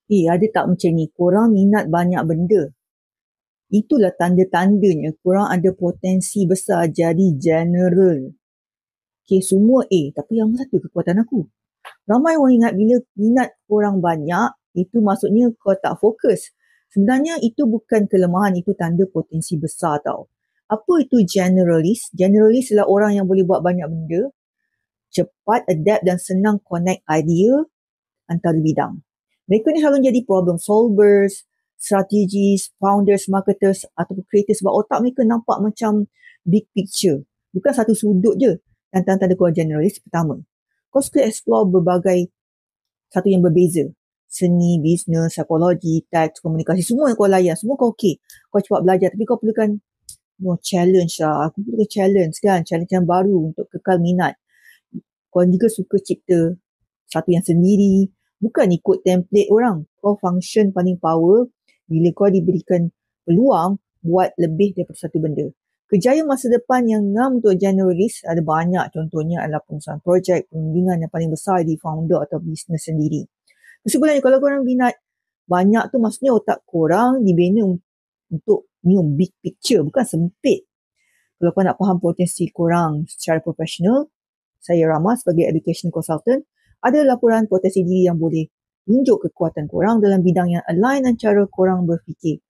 Ada tak macam ni? Korang minat banyak benda. Itulah tanda-tandanya korang ada potensi besar jadi general. Okay, semua A. Tapi yang satu kekuatan aku. Ramai orang ingat bila minat korang banyak, itu maksudnya kau tak fokus. Sebenarnya itu bukan kelemahan, itu tanda potensi besar tau. Apa itu generalist? Generalist adalah orang yang boleh buat banyak benda, cepat, adapt dan senang connect idea antara bidang. Mereka ni selalu jadi problem solvers, strategis, founders, marketers ataupun creators sebab otak mereka nampak macam big picture. Bukan satu sudut je. Dan tanda-tanda kau generalist pertama. Kau suka explore berbagai satu yang berbeza. Seni, bisnes, psikologi, teks, komunikasi, semua yang kau layan, semua kau okey. Kau cepat belajar tapi kau perlukan challenge lah. Aku perlukan challenge kan. Challenge yang baru untuk kekal minat. Kau juga suka cipta satu yang sendiri. Bukan ikut template orang. Kau function paling power bila kau diberikan peluang buat lebih daripada satu benda. Kejayaan masa depan yang ngam untuk generalist ada banyak. Contohnya adalah pengusahaan projek, pembimbingan yang paling besar di founder atau bisnes sendiri. Kesimpulannya, kalau korang minat banyak tu maksudnya otak korang dibina untuk new big picture, bukan sempit. Kalau korang nak faham potensi korang secara profesional, saya Rama sebagai education consultant, ada laporan potensi diri yang boleh tunjuk kekuatan korang dalam bidang yang align dengan cara korang berfikir.